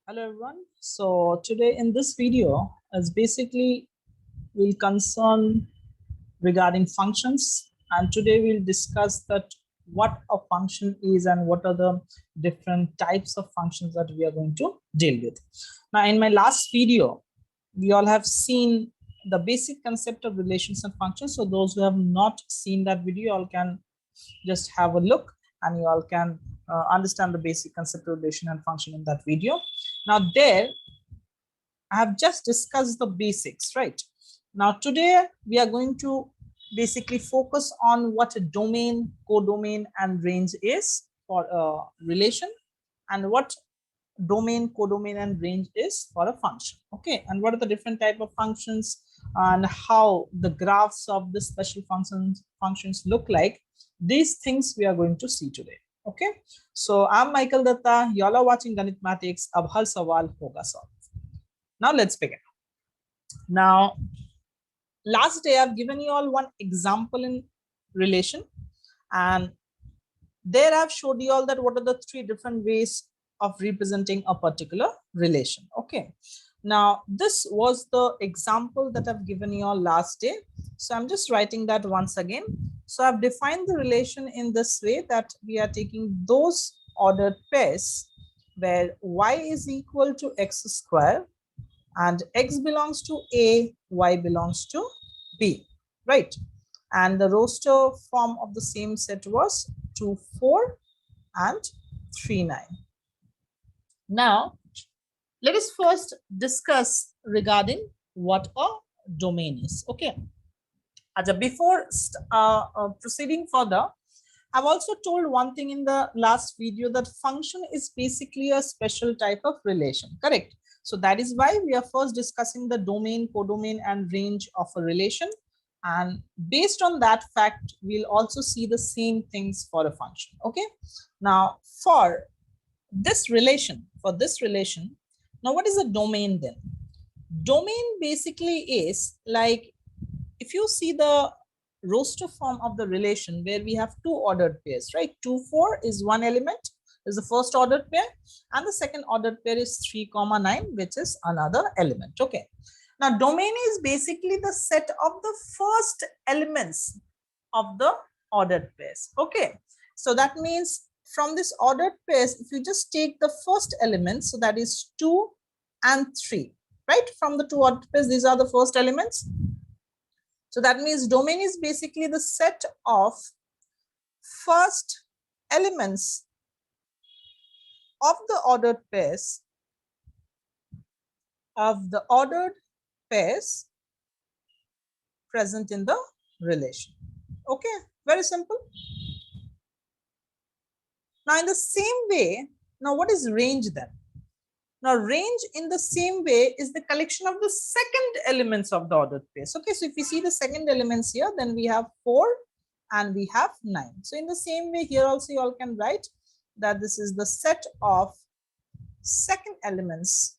Hello everyone. So today in this video is basically will concern regarding functions, and today we'll discuss that what a function is and what are the different types of functions that we are going to deal with. Now in my last video we all have seen the basic concept of relations and functions. So those who have not seen that video, you all can just have a look and you all can understand the basic concept of relation and function in that video. Now there I have just discussed the basics, right? Now today we are going to basically focus on what a domain, codomain and range is for a relation, and what domain, codomain and range is for a function. Okay, and what are the different type of functions and how the graphs of the special functions look like. These things we are going to see today. Okay, so I'm Michael Datta. Y'all are watching Ganitmatics. Ab har sawal hoga solved. Now let's begin. Now, last day I've given you all one example in relation, and there I've showed you all that what are the three different ways of representing a particular relation. Okay, now this was the example that I've given you all last day, so I'm just writing that once again. So I've defined the relation in this way that we are taking those ordered pairs where y is equal to x square and x belongs to A, y belongs to B, right? And the roster form of the same set was 2, 4 and 3, 9. Now, let us first discuss regarding what a domain is. Okay. Before proceeding further, I've also told one thing in the last video that function is basically a special type of relation, correct? So that is why we are first discussing the domain, codomain and range of a relation. And based on that fact, we'll also see the same things for a function. Okay. Now for this relation, now what is a domain then? Domain basically is like, if you see the roster form of the relation where we have two ordered pairs, right? 2, 4 is one element, is the first ordered pair, and the second ordered pair is 3, 9, which is another element. Okay. Now domain is basically the set of the first elements of the ordered pairs. Okay. So that means from this ordered pairs, if you just take the first element, so that is 2 and 3, right? From the two ordered pairs, these are the first elements. So that means domain is basically the set of first elements of the ordered pairs present in the relation. Okay, very simple. Now in the same way, now what is range then? Now range in the same way is the collection of the second elements of the ordered pairs. Okay, so if we see the second elements here, then we have 4 and we have 9. So in the same way here also you all can write that this is the set of second elements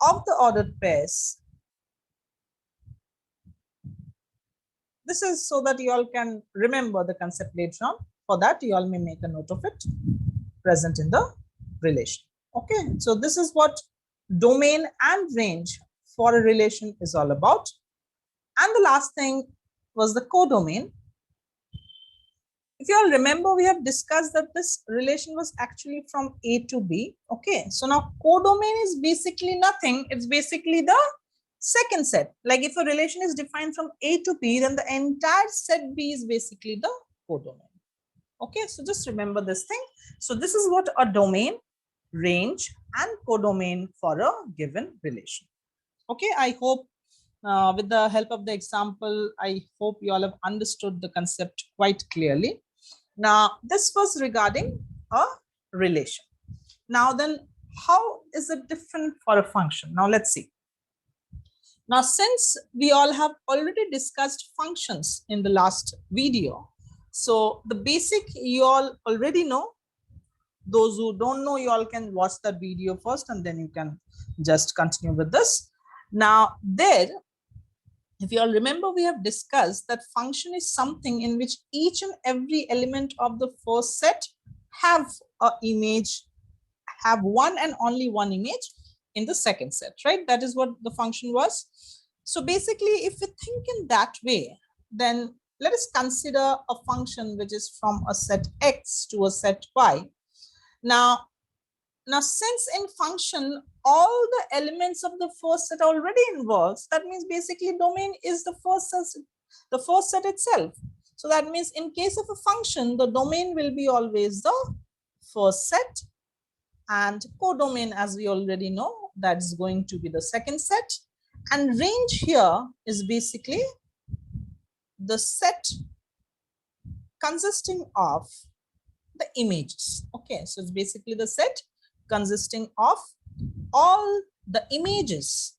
of the ordered pairs. This is so that you all can remember the concept later on. For that you all may make a note of it, present in the relation. Okay, so this is what domain and range for a relation is all about. And the last thing was the codomain. If you all remember, we have discussed that this relation was actually from A to B. Okay, so now codomain is basically nothing. It's basically the second set. Like if a relation is defined from A to B, then the entire set B is basically the codomain. Okay, so just remember this thing. So this is what a domain, range and codomain for a given relation. Okay, I hope with the help of the example, I hope you all have understood the concept quite clearly. Now this was regarding a relation. Now then, how is it different for a function? Now let's see. Now since we all have already discussed functions in the last video, so the basic you all already know. Those who don't know, you all can watch that video first and then you can just continue with this. Now there, if you all remember, we have discussed that function is something in which each and every element of the first set have a image, have one and only one image in the second set, right? That is what the function was. So basically, if we think in that way, then let us consider a function which is from a set X to a set Y. Now, since in function, all the elements of the first set already involved, that means basically domain is the first set itself. So that means in case of a function, the domain will be always the first set, and codomain, as we already know, that's going to be the second set. And range here is basically the set consisting of the images. Okay, so it's basically the set consisting of all the images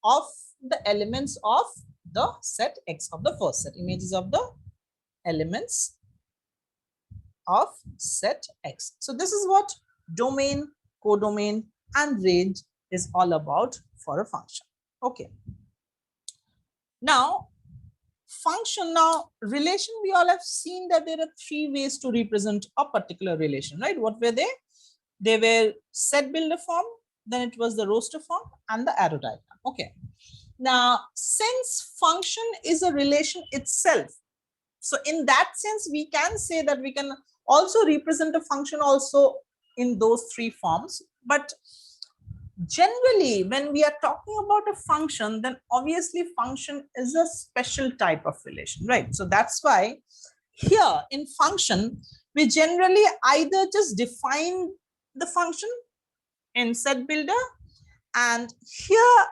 of the elements of the set X of the first set, images of the elements of set X. So this is what domain, codomain, and range is all about for a function. Okay. Now, function, now relation, we all have seen that there are three ways to represent a particular relation, right? What were they? They were set builder form, then it was the roster form, and the arrow diagram. Okay. Now, since function is a relation itself, so in that sense, we can say that we can also represent a function also in those three forms. But generally, when we are talking about a function, then obviously function is a special type of relation, right? So that's why here in function, we generally either just define the function in set builder, and here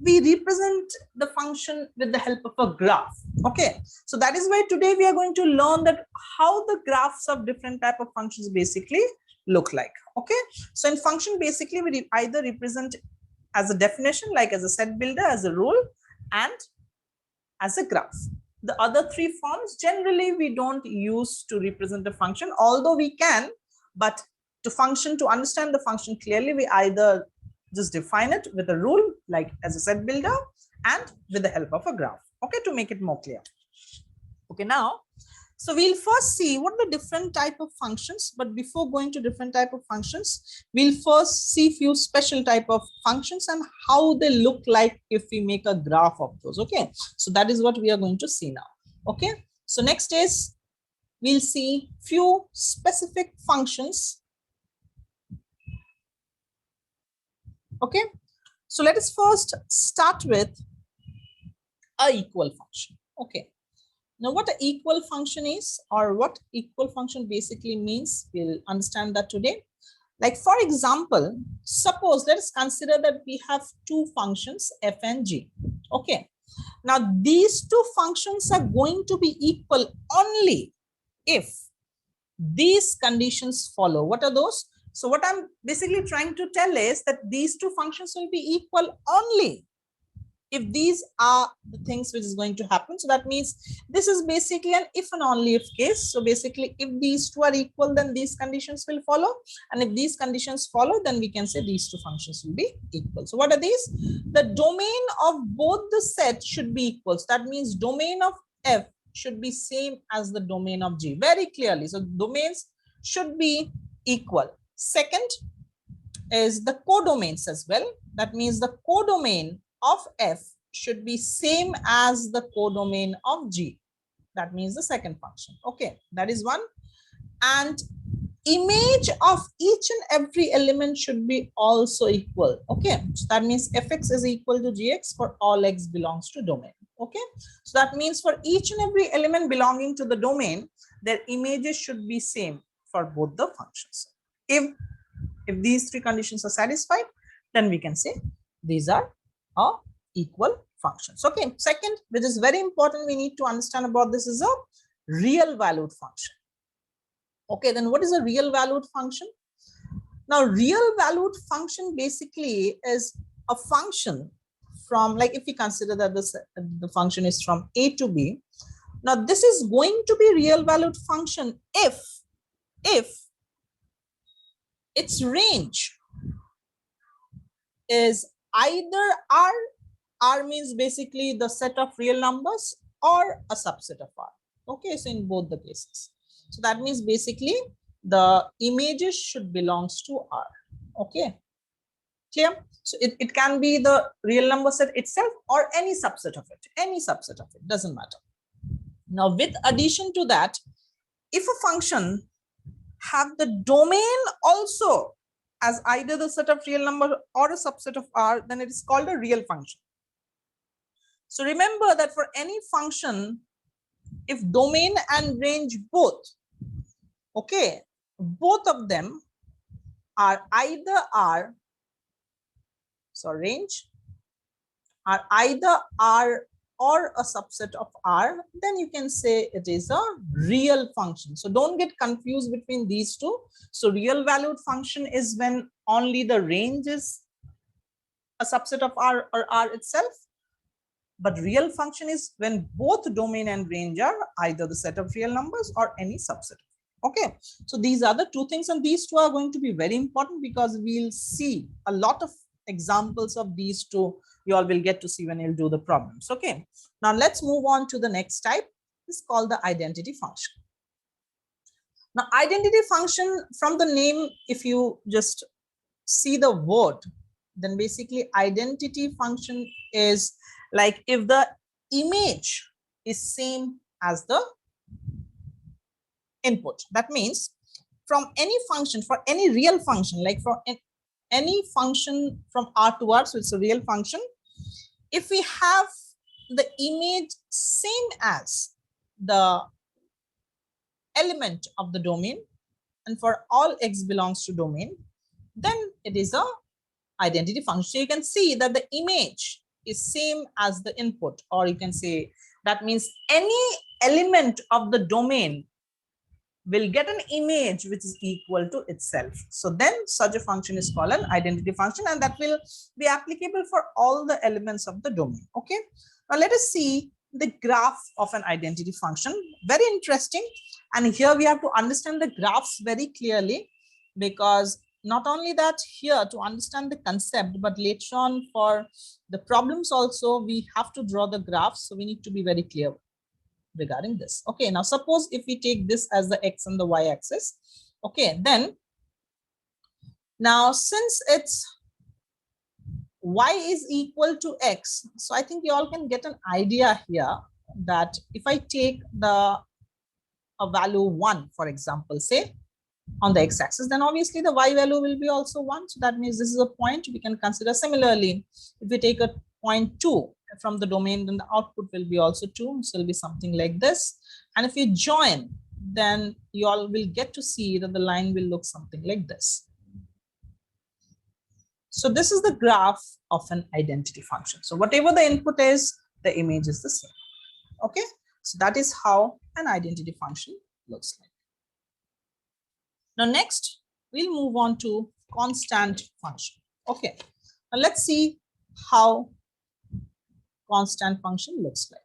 we represent the function with the help of a graph. Okay, so that is why today we are going to learn that how the graphs of different type of functions basically look like. Okay, so in function, basically we either represent as a definition, like as a set builder, as a rule, and as a graph. The other three forms generally we don't use to represent a function, although we can, but to understand the function clearly, we either just define it with a rule, like as a set builder, and with the help of a graph. Okay, to make it more clear. Okay, now, so we'll first see what are the different type of functions, but before going to different type of functions, we'll first see few special type of functions and how they look like if we make a graph of those. Okay, so that is what we are going to see now. Okay, so next is we'll see few specific functions. Okay, so let us first start with a equal function. Okay, now what an equal function is, or what equal function basically means, we'll understand that today. Like for example, suppose let us consider that we have two functions f and g. Okay, now these two functions are going to be equal only if these conditions follow. What are those? So what I'm basically trying to tell is that these two functions will be equal only if these are the things which is going to happen. So that means this is basically an if and only if case. So basically, if these two are equal, then these conditions will follow. And if these conditions follow, then we can say these two functions will be equal. So what are these? The domain of both the sets should be equal. So that means domain of f should be same as the domain of g, very clearly. So domains should be equal. Second is the codomains as well. That means the codomain of f should be same as the codomain of g. That means the second function. Okay, that is one. And image of each and every element should be also equal. Okay, so that means fx is equal to gx for all x belongs to domain. Okay, so that means for each and every element belonging to the domain, their images should be same for both the functions. If these three conditions are satisfied, then we can say these are equal functions. Okay, second, which is very important, we need to understand about this, is a real valued function. Okay, then what is a real valued function? Now, real valued function basically is a function from, like if we consider that the function is from a to b. Now, this is going to be real valued function if its range is either R means basically the set of real numbers, or a subset of R. Okay, so in both the cases. So that means basically the images should belongs to R. Okay, clear? So it can be the real number set itself or any subset of it, doesn't matter. Now with addition to that, if a function have the domain also as either the set of real number or a subset of R, then it is called a real function. So remember that for any function, if domain and range both, okay, both of them are either R, so range are either R or a subset of R, then you can say it is a real function. So don't get confused between these two. So real valued function is when only the range is a subset of R or R itself. But real function is when both domain and range are either the set of real numbers or any subset. Okay, so these are the two things, and these two are going to be very important because we'll see a lot of examples of these two. You all will get to see when you'll do the problems. Okay, now let's move on to the next type. It's called the identity function. Now identity function, from the name, if you just see the word, then basically identity function is like if the image is same as the input. That means from any function, for any real function, like for any function from R to R, so it's a real function, if we have the image same as the element of the domain, and for all x belongs to domain, then it is a identity function. So you can see that the image is same as the input, or you can say that means any element of the domain will get an image which is equal to itself. So then such a function is called an identity function, and that will be applicable for all the elements of the domain. Okay, now let us see the graph of an identity function. Very interesting, and here we have to understand the graphs very clearly, because not only that, here to understand the concept, but later on for the problems also we have to draw the graphs, so we need to be very clear regarding this. Okay, now suppose if we take this as the x and the y axis, okay, then now since it's y is equal to x, so I think you all can get an idea here that if I take a value 1, for example, say on the x-axis, then obviously the y value will be also 1. So that means this is a point we can consider. Similarly, if we take a point 2 from the domain, then the output will be also 2. So it will be something like this. And if you join, then you all will get to see that the line will look something like this. So this is the graph of an identity function. So whatever the input is, the image is the same. Okay, so that is how an identity function looks like. Now next, we'll move on to constant function. Okay, now let's see how constant function looks like.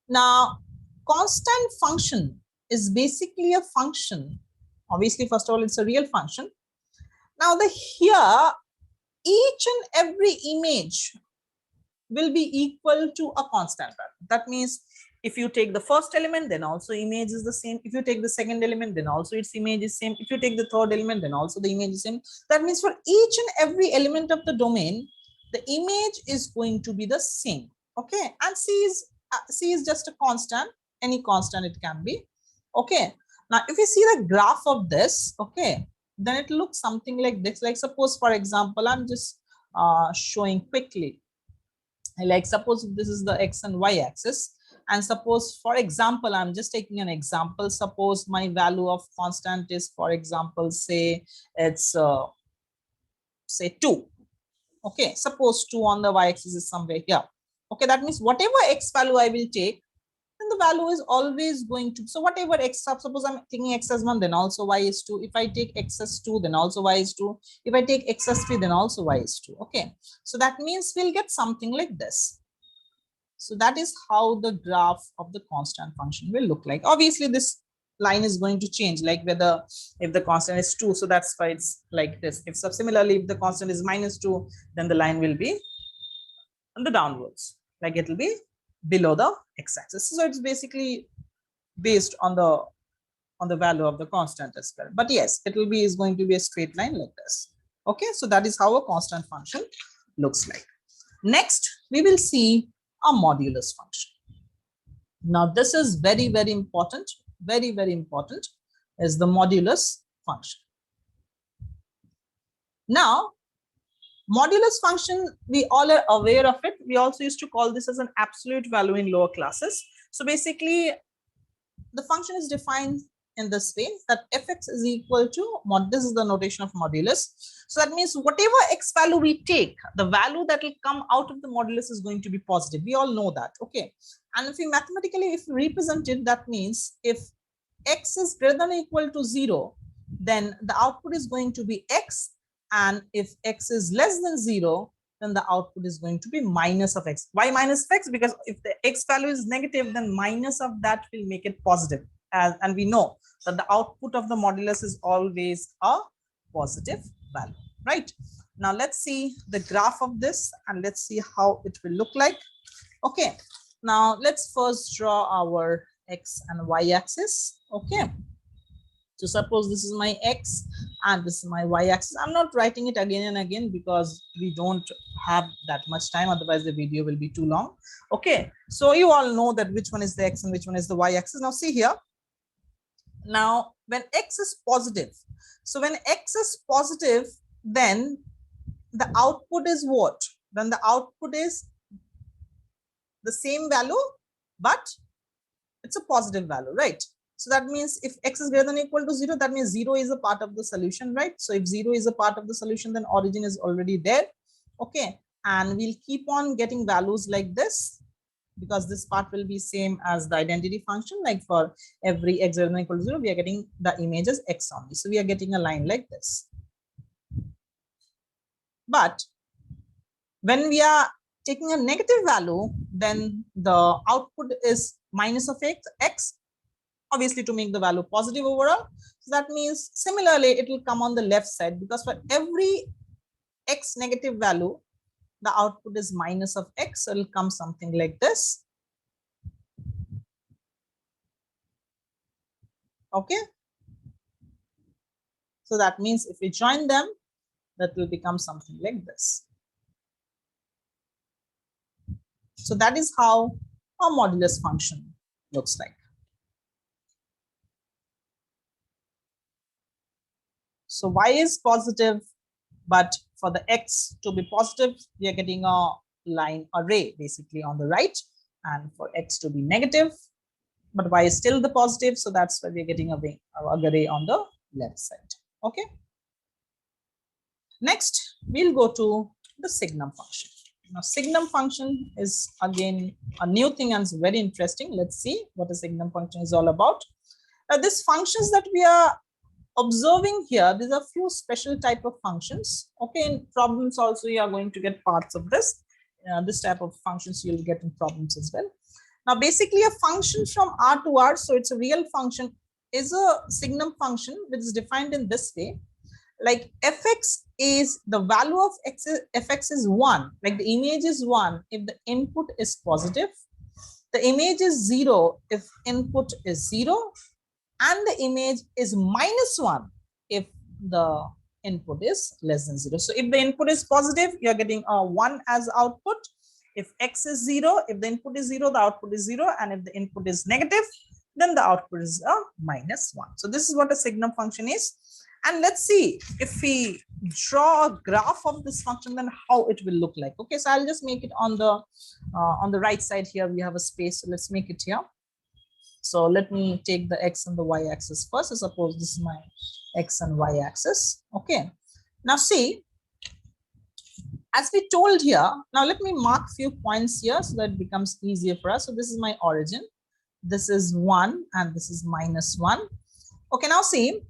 Now, constant function is basically a function. Obviously, first of all, it's a real function. Now, here, each and every image will be equal to a constant value. That means if you take the first element, then also image is the same. If you take the second element, then also its image is same. If you take the third element, then also the image is same. That means for each and every element of the domain, the image is going to be the same. Okay, and c is just a constant, any constant it can be. Okay, now if you see the graph of this, okay, then it looks something like this. Like suppose, for example, I'm just showing quickly. Like suppose this is the x and y axis, and suppose, for example, I'm just taking an example. Suppose my value of constant is, for example, say it's say 2. Okay, suppose 2 on the y-axis is somewhere here. Okay, that means whatever x value I will take, then the value is always going to, so whatever x, suppose I'm taking x as 1, then also y is 2. If I take x as 2, then also y is 2. If I take x as 3, then also y is 2. Okay, so that means we'll get something like this. So that is how the graph of the constant function will look like. Obviously, this line is going to change, like whether if the constant is 2, so that's why it's like this. If so, similarly, if the constant is -2, then the line will be on the downwards, like it will be below the x-axis. So it's basically based on the on the value of the constant as well. But yes, it will be is going to be a straight line like this. Okay, so that is how a constant function looks like. Next, we will see a modulus function. Now, this is very, very important, very important is the modulus function. Now, modulus function, we all are aware of it. We also used to call this as an absolute value in lower classes. So basically, the function is defined in this way that fx is equal to this is the notation of modulus. So that means whatever x value we take, the value that will come out of the modulus is going to be positive. We all know that. Okay, and if we mathematically, if we represent it, that means if x is greater than or equal to 0, then the output is going to be x, and if x is less than 0, then the output is going to be minus of x. Why minus of x? Because if the x value is negative, then minus of that will make it positive. And we know that the output of the modulus is always a positive value, right? Now let's see the graph of this and let's see how it will look like. Okay, now let's first draw our x and y axis. Okay, so suppose this is my x and this is my y axis. I'm not writing it again and again because we don't have that much time, otherwise the video will be too long. Okay, so you all know that which one is the x and which one is the y axis. Now see here. Now, when x is positive, so when x is positive, then the output is what? Then the output is the same value, but it's a positive value, right? So that means if x is greater than or equal to 0, that means 0 is a part of the solution, right? So if 0 is a part of the solution, then origin is already there. Okay, and we'll keep on getting values like this, because this part will be same as the identity function. Like for every x greater than or equal to 0, we are getting the image as x only. So we are getting a line like this. But when we are taking a negative value, then the output is minus of x, obviously to make the value positive overall. So that means similarly, it will come on the left side, because for every x negative value, the output is minus of x, so it will come something like this. Okay, so that means if we join them, that will become something like this. So that is how a modulus function looks like. So y is positive, but for the x to be positive, we are getting a line array basically on the right, and for x to be negative, but y is still the positive, so that's why we're getting a array on the left side. Okay. Next, we'll go to the Signum function. Now, Signum function is again a new thing and it's very interesting. Let's see what a Signum function is all about. Now, these functions that we are observing here, these are few special type of functions. Okay, in problems also you are going to get parts of this. This type of functions you'll get in problems as well. Now, basically a function from R to R, so it's a real function, is a Signum function which is defined in this way. Like fx is the value of x, fx is 1, like the image is 1 if the input is positive, the image is 0 if input is 0, and the image is -1 if the input is less than 0. So if the input is positive, you're getting a 1 as output. If x is 0, if the input is 0, the output is 0, and if the input is negative, then the output is a -1. So this is what a Signum function is. And let's see if we draw a graph of this function, then how it will look like. Okay, so I'll just make it on the right side here. We have a space, so let's make it here. So let me take the x and the y axis first. So suppose this is my x and y axis. Okay, now see, as we told here, now let me mark few points here so that it becomes easier for us. So this is my origin, this is 1, and this is -1. Okay, now see,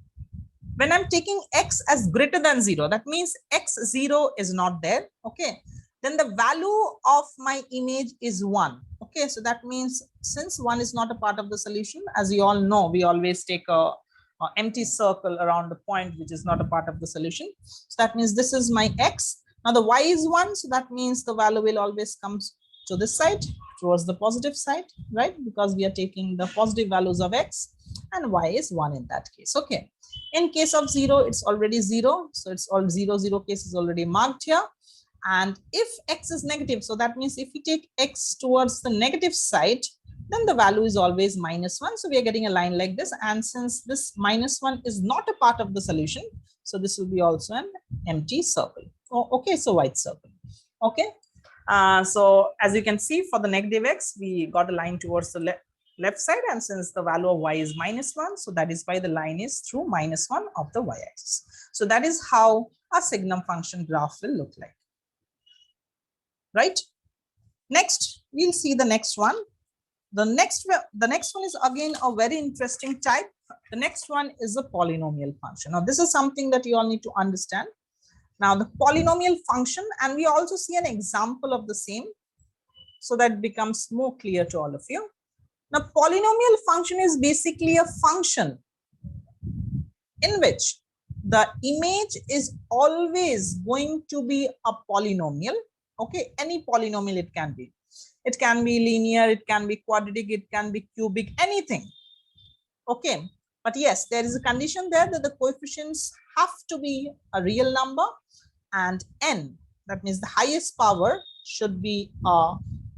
when I'm taking x as greater than 0, that means x0 is not there. Okay, then the value of my image is 1. Okay, so that means since 1 is not a part of the solution, as you all know, we always take a empty circle around the point which is not a part of the solution. So that means this is my x. Now the y is 1, so that means the value will always come to this side, towards the positive side, right? Because we are taking the positive values of x, and y is 1 in that case. Okay. In case of 0, it's already 0. So it's all 0, 0 case is already marked here. And if x is negative, so that means if we take x towards the negative side, then the value is always -1. So we are getting a line like this. And since this -1 is not a part of the solution, so this will be also an empty circle. Oh, okay, so white circle. Okay. So as you can see, for the negative x, we got a line towards the left side, and since the value of y is -1, so that is why the line is through -1 of the y-axis. So that is how a Signum function graph will look like, right? Next, we'll see the next one. The next one is again a very interesting type. The next one is a polynomial function. Now, this is something that you all need to understand. Now, the polynomial function, and we also see an example of the same, so that becomes more clear to all of you. Now, polynomial function is basically a function in which the image is always going to be a polynomial. Okay, any polynomial it can be. It can be linear, it can be quadratic, it can be cubic, anything. Okay, but yes, there is a condition there that the coefficients have to be a real number, and n, that means the highest power, should be a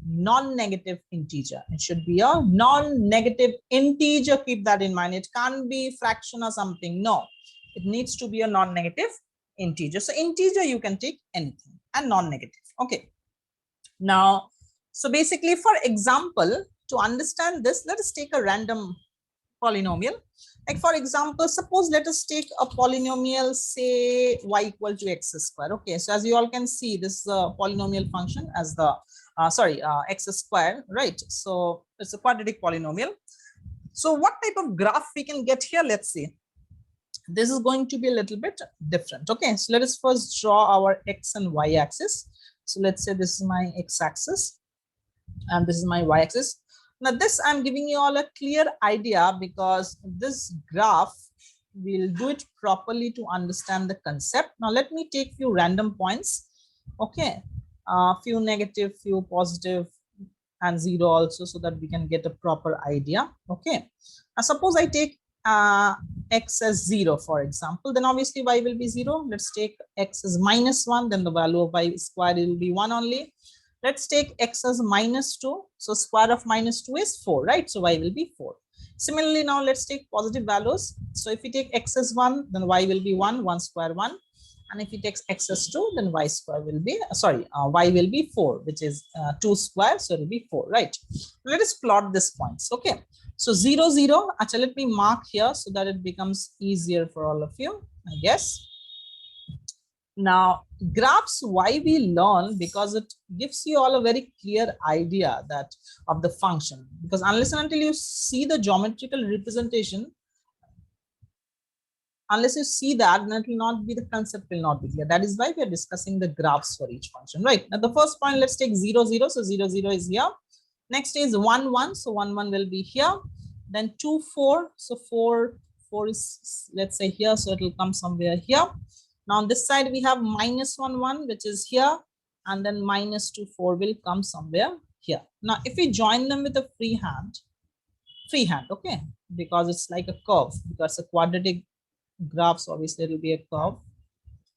non-negative integer. It should be a non-negative integer. Keep that in mind. It can't be fraction or something. No, it needs to be a non-negative integer. So integer, you can take anything, and non-negative. Okay. Now, so basically, for example, to understand this, let us take a random polynomial. Like for example, suppose let us take a polynomial, say y equal to x square. Okay, so as you all can see, this is a polynomial function as the x square, right? So it's a quadratic polynomial. So what type of graph we can get here? Let's see. This is going to be a little bit different. Okay, so let us first draw our x and y axis. So let's say this is my x axis and this is my y axis. Now this I'm giving you all a clear idea because this graph will do it properly to understand the concept. Now let me take few random points. Okay, few negative, few positive, and 0 also, so that we can get a proper idea. Okay, now suppose I take x as 0, for example, then obviously y will be 0. Let's take x as -1, then the value of y square will be 1 only. Let's take x as -2. So square of -2 is 4, right? So y will be 4. Similarly, now let's take positive values. So if we take x as 1, then y will be 1, 1 square 1. And if we take x as 2, then y square will be, y will be 4, which is 2 square. So it will be 4, right? Let us plot these points. Okay. So 0, 0. Actually, let me mark here so that it becomes easier for all of you, I guess. Now, graphs, why we learn? Because it gives you all a very clear idea that of the function. Because unless and until you see the geometrical representation, unless you see that, then it will not be, the concept will not be clear. That is why we are discussing the graphs for each function, right? Now, the first point, let's take 0, 0. So 0, 0 is here. Next is 1, 1. So 1, 1 will be here. Then 2, 4. So 4, 4 is, let's say here. So it will come somewhere here. Now on this side, we have -1, 1, which is here. And then -2, 4 will come somewhere here. Now, if we join them with a free hand, okay, because it's like a curve, because a quadratic graphs, obviously it will be a curve.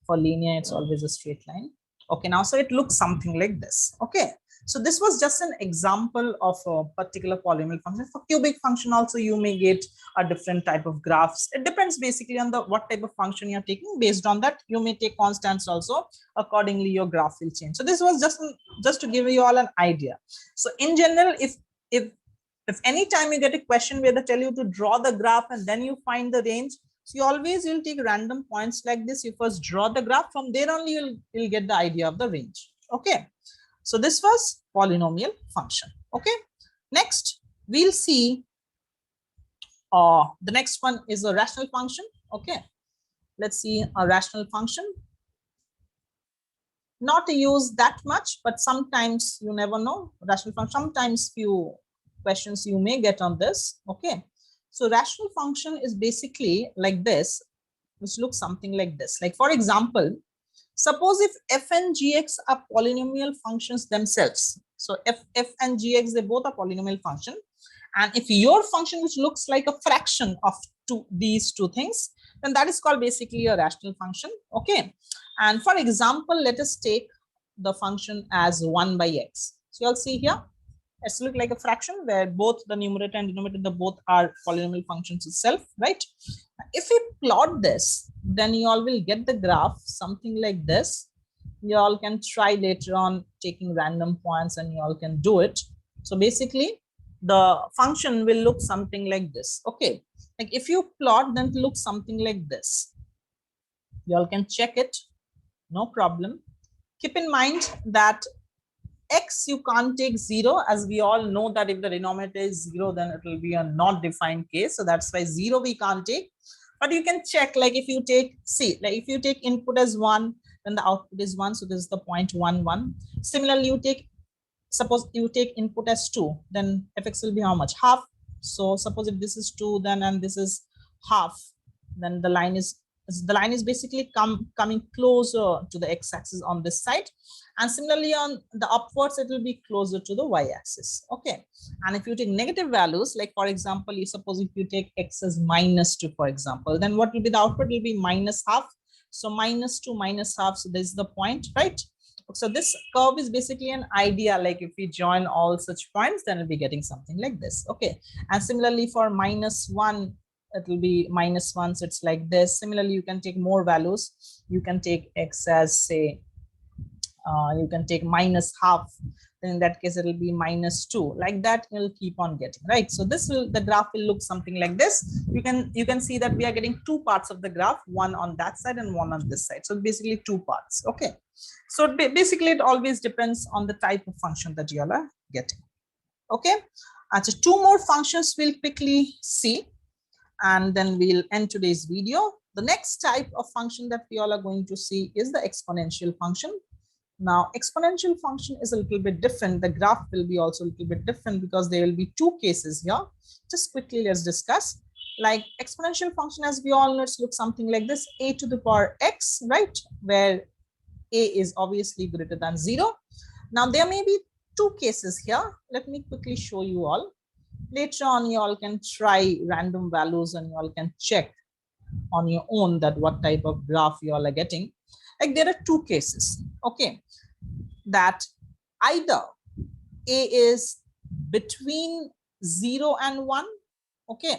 For linear, it's always a straight line. Okay, now, so it looks something like this. Okay, so this was just an example of a particular polynomial function. For cubic function also, you may get a different type of graphs. It depends basically on the what type of function you're taking. Based on that, you may take constants also. Accordingly, your graph will change. So this was just to give you all an idea. So in general, if any time you get a question where they tell you to draw the graph and then you find the range, so you always will take random points like this. You first draw the graph. From there only you'll get the idea of the range. Okay. So this was polynomial function. Okay. Next, we'll see the next one is a rational function. Okay. Let's see a rational function. Not to use that much, but sometimes you never know. Rational function, sometimes few questions you may get on this. Okay. So rational function is basically like this, which looks something like this. Like for example, Suppose if f and gx are polynomial functions themselves. So f and gx, they both are polynomial function. And if your function which looks like a fraction of these two things, then that is called basically a rational function. Okay. And for example, let us take the function as 1 by x. So you'll see here, it's look like a fraction where both the numerator and denominator, the both are polynomial functions itself, right? If we plot this, then you all will get the graph something like this. You all can try later on taking random points and you all can do it. So basically the function will look something like this. Okay, like if you plot, then it looks something like this. You all can check it, no problem. Keep in mind that x you can't take 0, as we all know that if the denominator is 0, then it will be a not defined case. So that's why 0 we can't take. But you can check, like if you take, see, like if you take input as 1, then the output is 1. So this is the point 1, 1. Similarly, you take, suppose you take input as 2, then fx will be how much? Half. So suppose if this is 2, then and this is half, then the line is basically coming closer to the x-axis on this side, and similarly on the upwards it will be closer to the y-axis. Okay, and if you take negative values, like for example, you suppose if you take x as -2, for example, then what will be the output? Will be minus half. So -2 minus half. So this is the point, right? So this curve is basically an idea, like if we join all such points, then we'll be getting something like this. Okay, and similarly for -1, it will be -1, so it's like this. Similarly, you can take more values. You can take x as, say, you can take -half. Then in that case, it will be -2. Like that, you'll keep on getting, right? So this will, the graph will look something like this. You can see that we are getting two parts of the graph, one on that side and one on this side. So basically two parts. Okay. So basically, it always depends on the type of function that you all are getting. Okay. So two more functions we'll quickly see, and then we'll end today's video. The next type of function that we all are going to see is the exponential function. Now, exponential function is a little bit different. The graph will be also a little bit different because there will be two cases here. Just quickly, let's discuss. Like exponential function, as we all know, it looks something like this: a to the power x, right? Where a is obviously greater than 0. Now, there may be two cases here. Let me quickly show you all. Later on, you all can try random values and you all can check on your own that what type of graph you all are getting. Like there are two cases, okay, that either a is between 0 and 1, okay,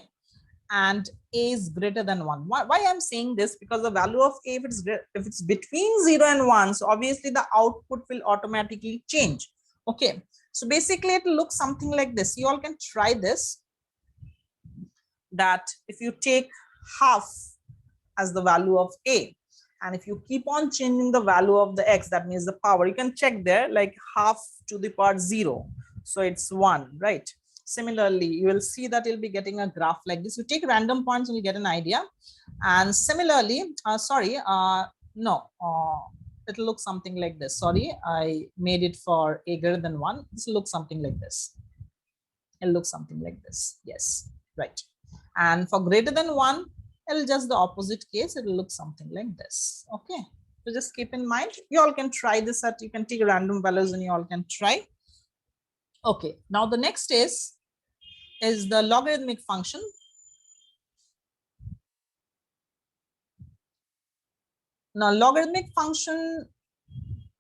and a is greater than 1. Why I'm saying this? Because the value of a, if it's between 0 and 1, so obviously the output will automatically change. Okay, so basically it looks something like this. You all can try this, that if you take half as the value of a, and if you keep on changing the value of the x, that means the power, you can check there, like half to the power 0, so it's 1, right? Similarly, you will see that you'll be getting a graph like this. You take random points and you get an idea. And similarly, it'll look something like this. Sorry, I made it for a greater than 1. This will look something like this. It'll look something like this. Yes, right. And for greater than 1, it'll just the opposite case. It'll look something like this. Okay. So just keep in mind, you all can try this at, you can take random values and you all can try. Okay. Now the next is the logarithmic function. Now logarithmic function,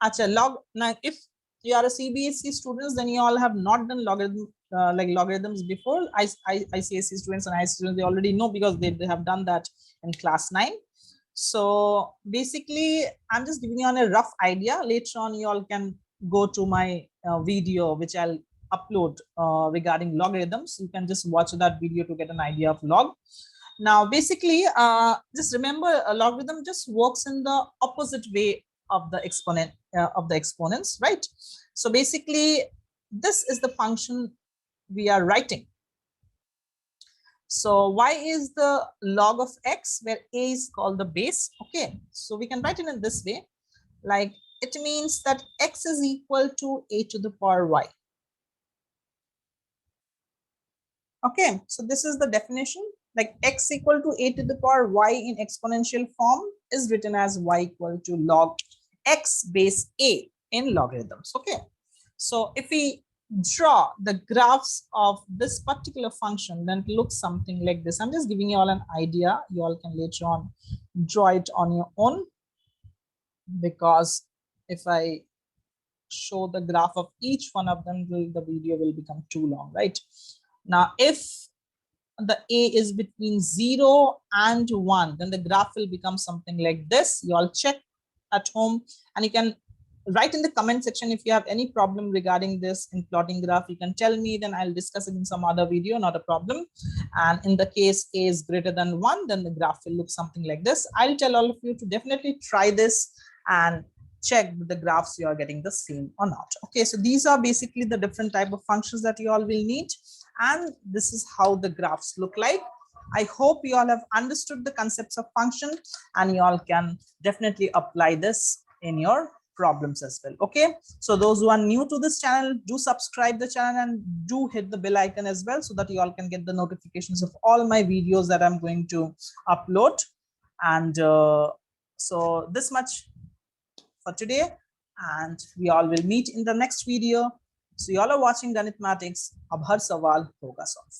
now if you are a CBSE students, then you all have not done logarithms before. ICSE students and ICSE students, they already know because they have done that in class 9. So basically, I'm just giving you a rough idea. Later on, you all can go to my video, which I'll upload regarding logarithms. You can just watch that video to get an idea of log. Now, basically, just remember, a logarithm just works in the opposite way of the exponent of the exponents, right? So basically, this is the function we are writing. So y is the log of x, where a is called the base. Okay, so we can write it in this way, like it means that x is equal to a to the power y. Okay, so this is the definition, like x equal to a to the power y in exponential form is written as y equal to log x base a in logarithms. Okay, so if we draw the graphs of this particular function, then it looks something like this. I'm just giving you all an idea. You all can later on draw it on your own, because if I show the graph of each one of them, the video will become too long, right? Now, if the a is between 0 and 1, then the graph will become something like this. You all check at home, and you can write in the comment section if you have any problem regarding this in plotting graph. You can tell me, then I'll discuss it in some other video, not a problem. And in the case a is greater than 1, then the graph will look something like this. I'll tell all of you to definitely try this and check the graphs you are getting the same or not. Okay, so these are basically the different type of functions that you all will need, and this is how the graphs look like. I hope you all have understood the concepts of function, and you all can definitely apply this in your problems as well. Okay, so those who are new to this channel, do subscribe the channel and do hit the bell icon as well, so that you all can get the notifications of all my videos that I'm going to upload. And so this much for today, and we all will meet in the next video. So you all are watching Ganitmatics. Ab har sawal hoga solve.